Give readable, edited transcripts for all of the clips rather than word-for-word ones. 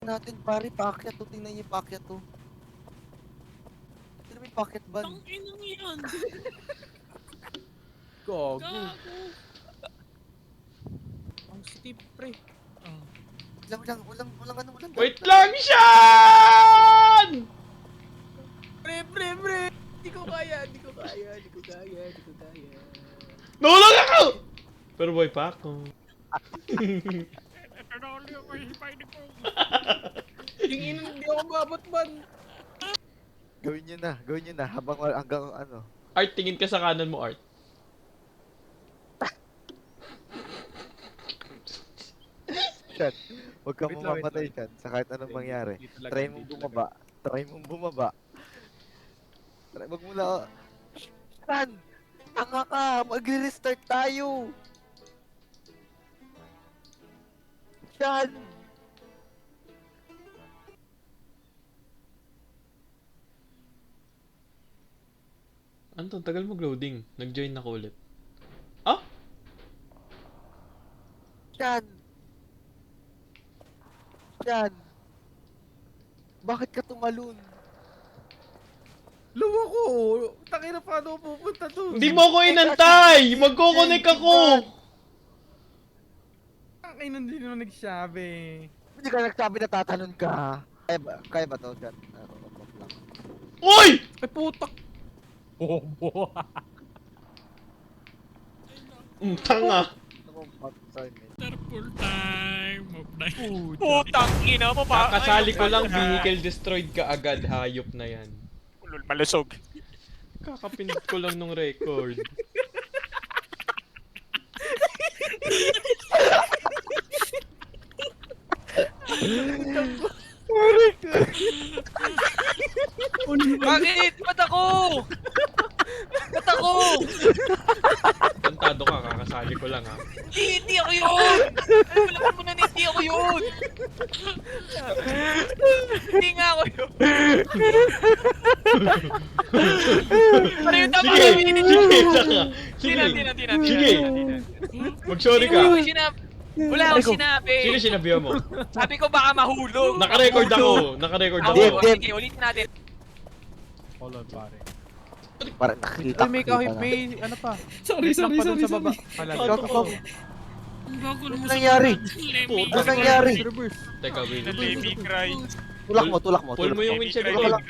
natin pare, paakyat to, tingnan niyo yung paakyat to. Tingnan mo yung paakyat ban. Tanginang yan. Gago. Gago. Ang steep, pre. Oh. Walang Wait lang, Sean! Pre. Di ko kaya. Nulog ako! Pero boy pa ako. Eternally ako hihipainin ko. Yung ina, hindi ako mabot man. Gawin nyo na, habang hanggang ano. Art, tingin ka sa kanan mo, Art. Sean, huwag kang Wait lang, mamamatay wait Sean, sa kahit anong mangyari. Dito lang, Try mong dito lang. bumaba. Wag mo na. Sean! Tanga ka! Magre-restart tayo! Sean! Anton, tagal mag-loading. Nag-join ako ulit. Ah? Sean! Sean! Bakit ka tumalun? Luwa ko. Tangina, paano ako pupunta doon? Hindi mo ako inantay! Magko-connect ako! Ang ina, hindi naman nagsabi. Hindi ka nagsabi na tatanun ka. Kaya ba to, Sean? Wag lang. Uy! Ay, putak. Bobo. Tanga. Ano mo, assignment? Full time of night. Putang ina mo pa. Kakasali ko lang, vehicle destroyed ka agad. Hayop na yan. Ulol, malusog. Kakapinig ko lang nung record. Bakit? Ba't ako? Ba't ako? Kantado ka, kakasali ko lang ha. Hindi ako yun! Alam mo na hindi ako yun! Hindi nga ako yun! Pero yung tama Sige! namin, Sige! Saka! Sige! Sige! Mag-sorry ka! Wala akong sinabi! Sino sinabi mo? Sabi ko baka mahulog! Naka-record ako! Naka-record ako! Dave, Dave. Sige, ulitin natin. Hold on, pare. Parang nakikita Ay, may kita kahit na. may ano pa. Sorry, Wait lang pa dun sa baba. Pala, Gago. Ang gago naman Ano nangyari? Lemmy. Ano nangyari? reverse. Teka, wait. Baby cry. Tulak mo. Pull mo yung windshield Tulak ko. mo lang.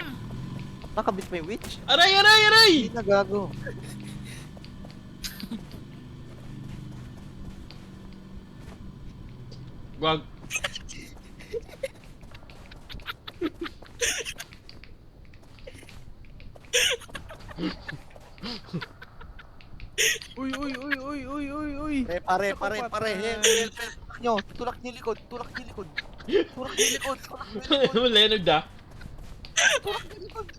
Nakabit mo yung witch? Aray! Aray! Aray! Hindi na gago. Wag. Uy. Pare. Help. Nyo, tulak niyo likod. Tulak niyo likod. Ano, Leonard ah? Tulak niyo likod.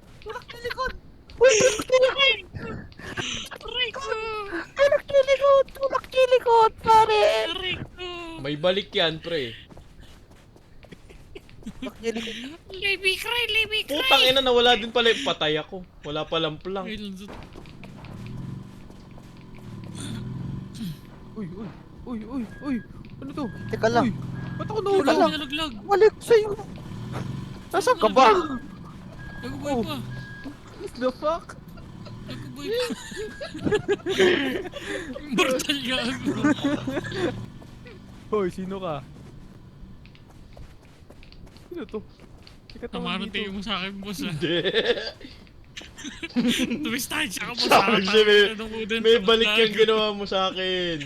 Tulak niyo likod, pare. Aray ko. May balik yan, pre. Tulak niyo likod. Lemmy cry. Putang ina, nawala din pala yung patay ako. Wala palang plank. Wait lang. Uy. Ano to? Teka lang. Uy, ba't ako Teka lang. nahulog? Nalaglag. Balik sa'yo. Nasaan ka ba? Nagubay pa. What the fuck? Nagubay pa. Mortal gago. Hoy, sino ka? Sino to? Namarante mo sa akin, boss ah. Hindi. Tumistansya ka, boss. Sabi siya, may balik yung yung ginawa mo sa akin.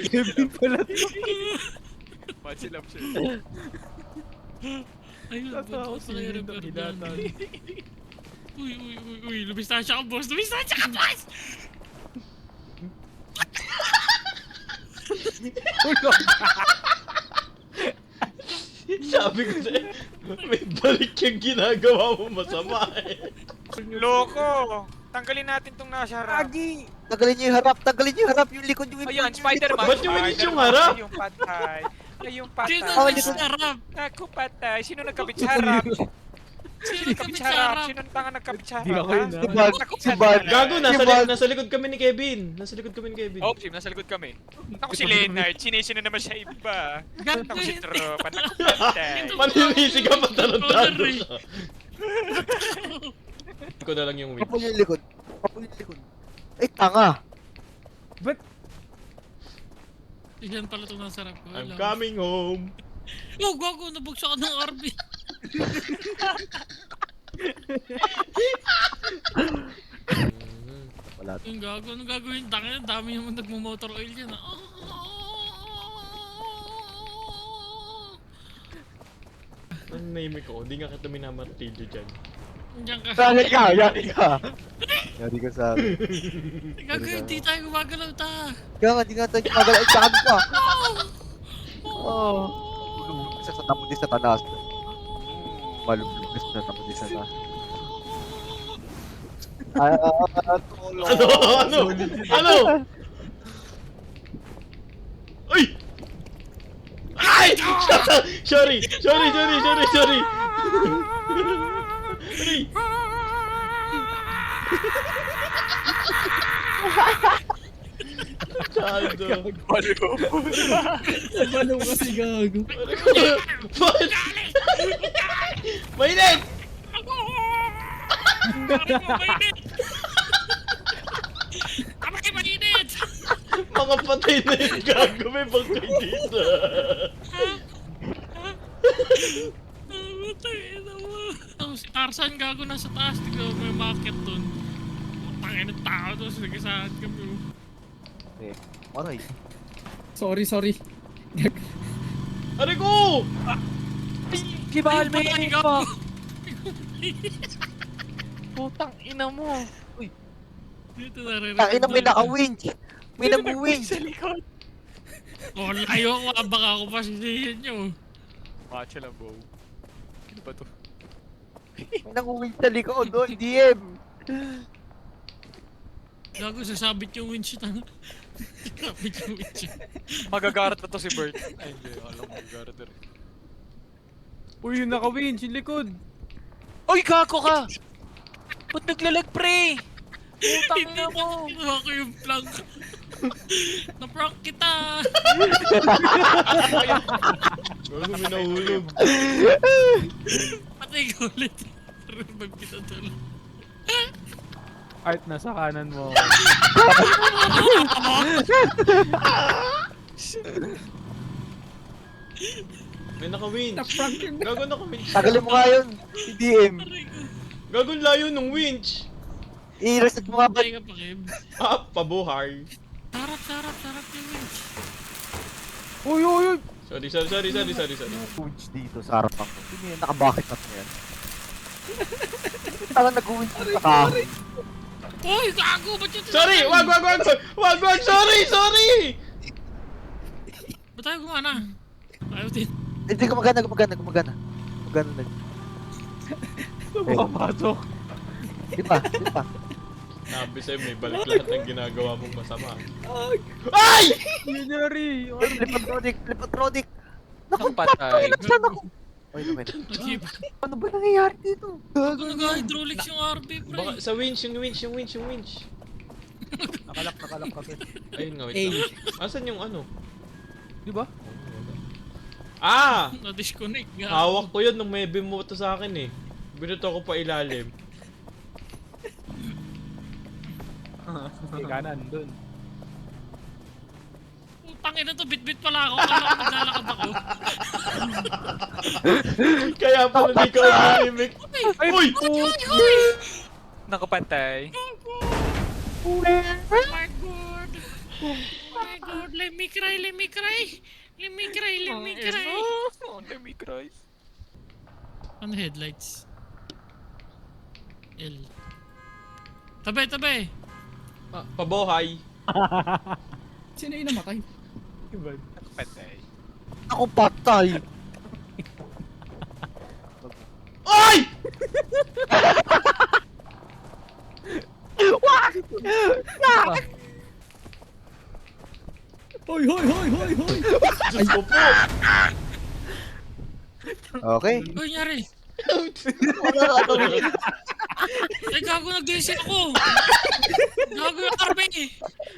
Kevin pala to. Patsilap siya. Ayun, Tata ako buntot pala yung sinita, revert hinatan. yan. Uy, lumistansya ka, boss. Lumistansya ka, boss! Sabi ko sa'yo, may balik yung ginagawa mo masama eh. Loko! Tanggalin natin tong nasa harap. Agi! Tanggalin niyo yung harap. Yung likod, yung Ayan, Spider-Man. Ba't yung winch yung harap? Ay, yung patay. Ay, yung Sino patay. na sa harap? Ako patay. Sino nagkabit sa harap? Sino Kapit kapit sa sa harap. harap? Sino ang tanga nagkapit sa Hindi ako yun, harap? ah. Si Bad, si Bad. Gago, Si Bad. nasa likod kami ni Kevin. Nasa likod kami ni Kevin. Oh, Jim, nasa likod kami. Naku si Leonard, sinisino naman siya iba. Gago Naku si yun. Tropa, naku patay. Maninisi ka pa tarantado Sorry. siya. Ikaw na lang yung win. Kapul yung likod. Kapul yung likod. Ay, tanga. Yan pala itong nasarap ko. I'm Wala. coming home. Oh, gago, nabugsak ka ng RB. Wala. Yung gago, anong gagawin? Tangin, ang dami naman nagmumotor oil dyan. Ah. Ang name ko, di nga kita minamartilyo dyan. Diyan ka. Yari ka, yari ka. Yari ka sa akin. Gago, hindi tayo gumagalaw ta. Kaya nga, di nga tayo magagal. Ay, saan pa? Oh. Isa sa tamod sa tanas. Malubis na tamod sa tanas. Tulong. Ano? Ano? Ay! Ay! Sorry! Sorry! Sorry! Sorry! Sorry! Sorry! Chado. Balaw kasi gago. What? Mainit! Mainit! Abay, mainit! Mga patay na yung gago, may bangkay dito. Ina mo. Si Tarzan gago nasa taas, tignan mo may market dun. Tangin ng tao doon, nagasaan kami. Aray. Sorry. Aray ko! Kibal, Ay, patay, gago. Putang ina mo. Dito naririnig. Tangin na may naka-winch. May nag-winch. Sa likod. Oh, layo ko, baka ako pa sisihin nyo. Macho lang, bro. Ano ba to? May nag-winch sa likod doon, DM. Gago, sasabit yung winch na. Sasabit yung winch. Magagarat na to si Bert. Ay, hindi. Alam mo, magagarat na rin. Uy, yung naka-winch, yung likod. Uy, kako ka! Ba't naglalag, pre? Putang ina mo. Kinuha ko yung plank. Na-prank kita. Gago, may nahulog. Patay ka ulit. Revive kita tuloy. Art, nasa kanan mo. May naka-winch. Gago, naka-winch. Tagalin mo nga yun, si DM. Aray ko. Gago, layo ng winch. I-reset mo nga ba? Patay ka pa, Kev. Ah, pabuhay. Sarap yung winch. Uy! Sorry. Winch dito sa harapan ko. Sino yun? Nakabakit na to yan. Tanga nag-winch sa ka. Uy, gago! Ba't yun? Sorry! Wag! Sorry! Ba't tayo gumana? Ayaw din. Hindi, gumagana. Gumagana na. Papasok. Di pa. Sabi sa'yo, may balik lahat ng ginagawa mong masama. Ay! Yari! Flipatronic. Naku, Patay. saan ako? Ay, naman. Nag-keep. Ano ba nangyayari dito? Ano nag-hydraulics yung RB, pre? Baka sa winch, yung winch. Nakalak kami. Ayun nga, wait lang. Asan yung ano? Di ba? Ah! Na-disconnect nga. Hawak ko yun nung may bimoto sa akin eh. Binuto ko pa ilalim. Hindi, kanan, dun. Putangin na to, bit-bit pala ako. Kala ko naglalakad ako. Kaya pala di ka umimik. Uy! Nakapatay. Oh my god. Let me cry. Let me cry. Ano headlights? L. Tabi! Ah, pabuhay. Sino yung namatay? Iba. Nakapatay. Ako patay. Ay! Hoy! Diyos ko po! Okay. Uy, nyari. Ay, gago, nag-DC ako. Gago yung Arbe.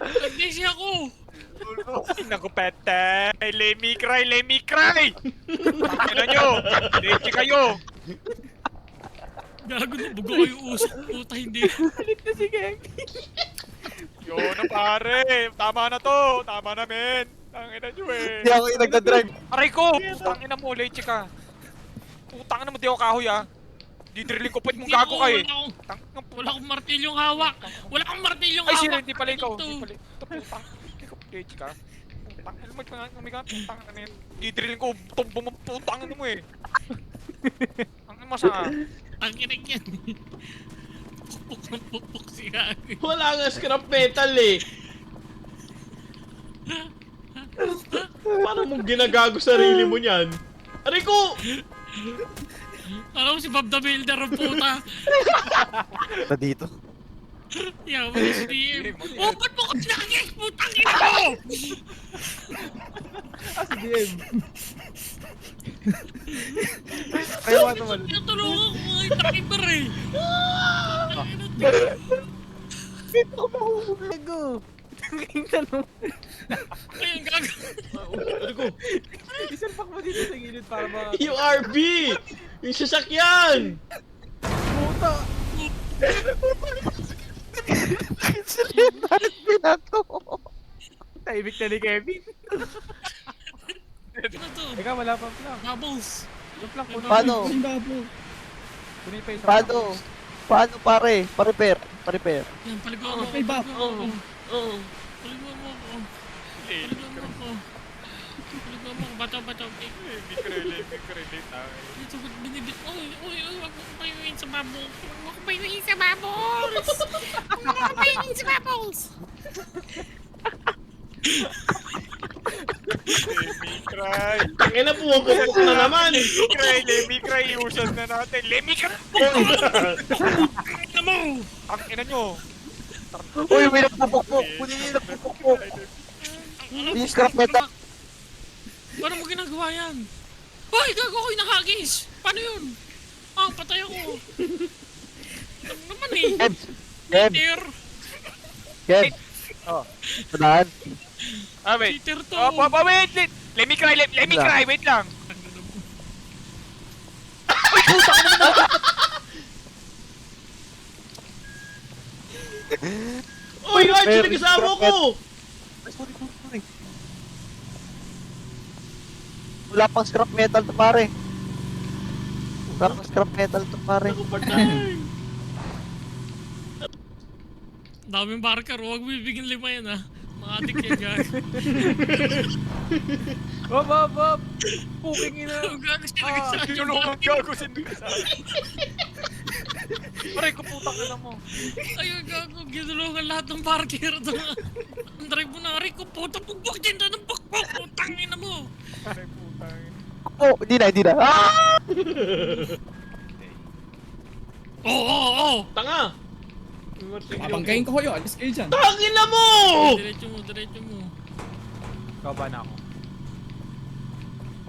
Nag-DC ako. Naku, pete. Let me cry, let me cry! Ano nyo? Leche kayo! Gago, nabugo ko yung usok. Puta, hindi. Yun na pare! Tama na to! Tama na, men! Tangina nyo eh! Hindi ako yung nagdadrive. Aray ko! Tangina mo, leche ka! Putang na mo, di ako kahoy ah! Didrilling ko pa mong gago ka eh! Wala akong martilyong hawak. Wala akong martilyong Ay, hawak. sino? Hindi pala ikaw. Ito. Hindi pala. Ito, putang. Hindi ka, leche ka. Putang. Alam mo, putang na yun. Didrilling ko, tumbong mo, putang na mo eh! Ang masama. Ang kinig yan. Pupuk ng pupuk si Gago. Wala nga scrap metal eh. Paano mong ginagago sarili mo niyan? Aray ko! Alam mo si Bob the Builder ang puta. Na dito. Yaw, malis DM. Oh, ba't mo ko pinakagis? Putang ina mo! DM. Kaya mo naman. Tinutulungan ko mga driver eh. Gago. Ayun, gago. Aray ko! Isalpak mo dito sa gilid para ba... Yung RB! Yung sasakyan! Puta. Bakit binato? Tahimik na ni Kevin. Ano to? Teka, wala pa lang. Bubbles. Yung lang, kunin. Paano? Kunin pa yung Paano? Paano pare? Pa-repair. Pa-repair. Yan, paliguan mo ako. May bap. Paliguan mo ako. Paliguan mo ako. Paliguan mo ako. Paliguan mo ako. Bato. Dito, ba't binibit? Uy, wag mo ko payuin sa bubbles. Wag mo ko payuin sa bubbles. Wag mo ko payuin sa bubbles. Let me cry! Tangina, pumupukpok na naman! Let me cry! Iusan na natin! Let me cry! Ano mo? Ang ina nyo! Uy, may nagpupukpok. Kunin yung nagpupukpok. Yung scrap metal. Paano mo ginagawa yan? Hoy, gago ko yung nakagis! Paano yun? Ah, patay ako. Ano naman eh? Kev. Cheater! Kev. Oh. Saan? Ah, wait! Cheater to! Wait! Let me cry! Let me cry! Wait lang! Uy, Archie, nag-isama ko! Sorry. Wala pang scrap metal to pare. Wala pang scrap metal to pare. Ako patay! Daming barker, huwag mo ibigin 5 yan ha. Mga adik yan gago. Bob. Puking ina. Ang gago siya nagsasabi yung Tinulungan bakit. gago sa Aray ko, putang ina mo! Ayun gago, ginulungan lahat ng barker. Ang drive mo na, aray ko, puta, pugbok dyan doon ng pukpok. Putang ina mo. Aray putang ina. Oh, hindi na. Ah! Oo. Tanga! Papangkain ko kayo. Alis kayo dyan. Tangina mo! Diretso mo. Kaba na ako.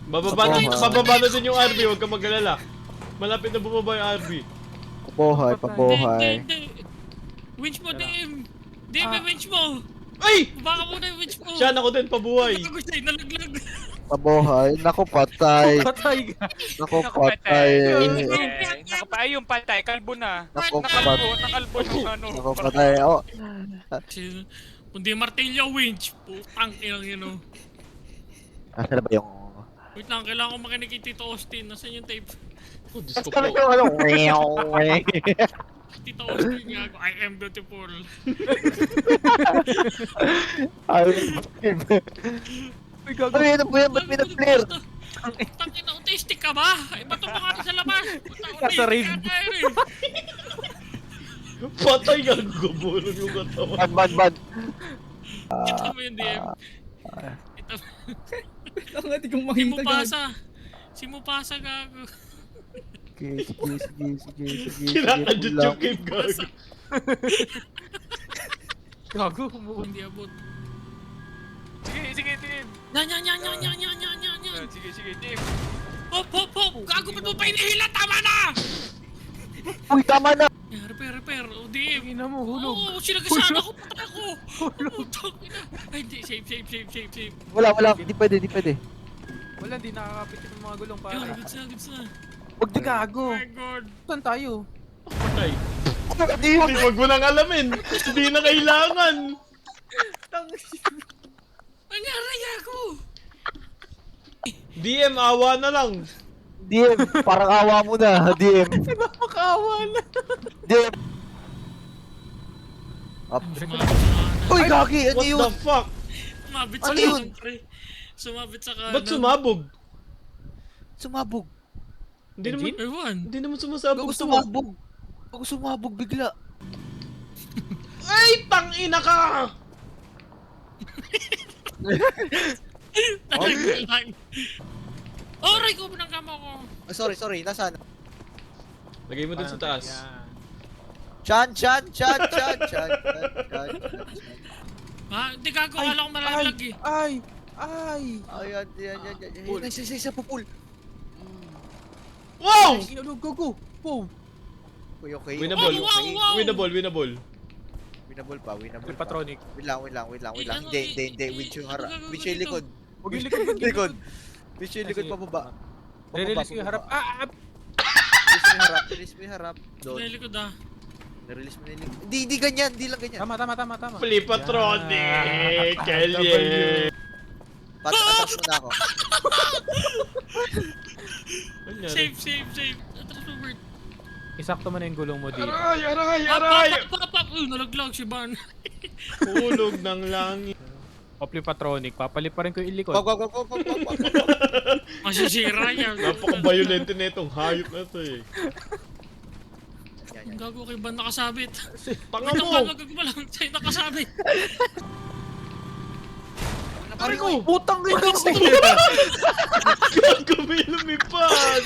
Bababa na din yung RB, huwag ka mag-alala. Malapit na bumaba yung RB. Pabuhay. Hindi. Winch mo, DM. DM, may winch mo. Ay! Baka muna yung winch mo. Siya ako din, pabuhay. Gago siya, nalaglag. Pabuhay. Naku, patay. Patay ka. Naku, patay. Nakapay yung patay, kalbo na. Naku, Nakalbo patay. yung ano. Naku, patay. Oh. Kundi martilyo, winch. Putang ilang yun o. Nasaan na ba yung... Wait lang, kailangan ko makinig kay Tito Austin. Nasaan yung tape? Oh, Diyos ko Nasaan po. yung ano? Tito Austin gago, I am beautiful. Uy, gago. Ano yun? Ano yan? Ba't may nag-flare? Tangin na, autistic ka ba? Ay, ba't mo nga sa labas? Nasa rig. Patay nga, gumulong yung katawan. Bad. Kita mo yung DM. Kita mo. Ang nga, di kong Si makita Mupasa. Si Mupasa gago. Sige. Kinakadot yung cave gago. Gago. Hindi abot. Sige, team. Yan. Sige, team. Hop. Gago, ba't mo pa hinihila? Tama na! Uy, tama na! Yeah, repair. O, DM. Ina mo, hulog. Oo, sinagasaan ako, patay ako. Putang ina. Ay, hindi, save. Wala, hindi pwede. Wala, di nakakapit yung mga gulong Yun, pare. goods na. Huwag di gago. Oh my God. Saan tayo? Patay. Hindi Hindi, wag mo nang alamin. Hindi na kailangan. Nangyari ako. DM, awa na lang. DM, parang awa mo na, DM. Napakawa na. DM. Up. Uy, gagi, ano What yun? the fuck? Sumabit Ano sa yun? kanan, pre. Sumabit sa kanan. Ba't sumabog? Sumabog. Ewan. Hindi naman sumasabog Bago to. sumabog. Bago sumabog bigla. Ay, tangina ka! Oh, Ray, ko ng kama ko. Oh, sorry, nasaan? Lagay mo dun sa taas. Chan. Ha? Hindi gago, kala ko malalag eh. Ay. Ayan. Isa pupul. Wow! Go. Boom. Okay. Winnable. Wow. Winnable. Winnable pa. Patronic. Wait lang. Hindi. Winch yung harap. Winch yung likod. Huwag yung likod. Winch yung likod pababa. Re-release ko yung harap. Release mo yung harap. Doon. Nilikod ah. Release mo na yung likod. Hindi ganyan. Hindi lang ganyan. Tama. Flipatronic! Kelye! Atras mo na ako. Save. Atras mo, Bert. Isakto mo na yung gulong mo dito. Aray! Pop. Nalaglag si Van. Hulog ng langit. Opli Patronic, papalit pa rin ko yung ilikod. Wag. Masisira yan. Napaka-violent na itong hayop na to eh. Ang gago kay Van nakasabit. Tanga Wait lang, mo! Van, wag lang. Sa'yo nakasabit. Aray ko. Putang ina. Gago, may lumipad!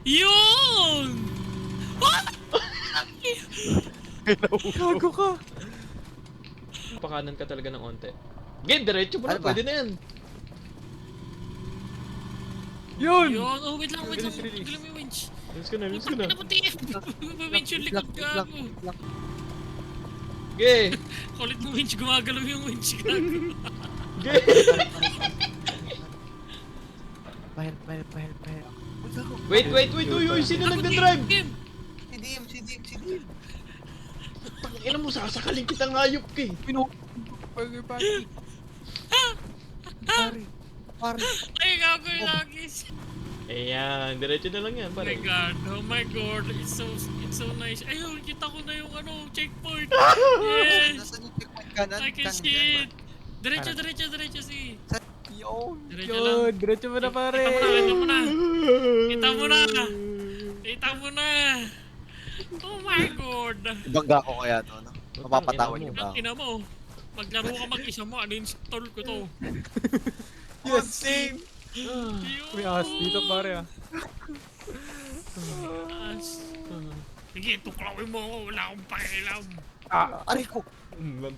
Yun! Gago ka. Pakanan ka talaga ng onte. Game, diretso mo na. Ano ba? Pwede na yan. Yun! Yun! Oh, wait lang. Release. Tanggalin mo yung winch. Let's go na. Putang ina mo, TF. May winch yung likod gago. Ge! Kulit mo winch, gumagalaw yung winch gago. Ge! Pahel. Wait. Uy, sino nagda-drive? Game. Si DM. Tangina mo, sasakalin kita ngayop ka eh. Pare. Ay, gago yung lagis. Ayan, diretso na lang yan. Oh my Pare. god, oh my god, it's so nice. Ayun, kita ko na yung checkpoint. Yes, Nasaan yung checkpoint kanan? I can see it. Diretso si. Yun. Diretso lang. Diretso mo na pare. Kita mo na. Oh my god. Ibangga ko kaya to, no? Mapapatawan niyo ba ako? Ina mo, maglaro ka mag-isa mo, uninstall ko to. Yes, same! May ahas dito pare ah. Sige, tuklawin mo ako, wala akong pakialam. Aray ko!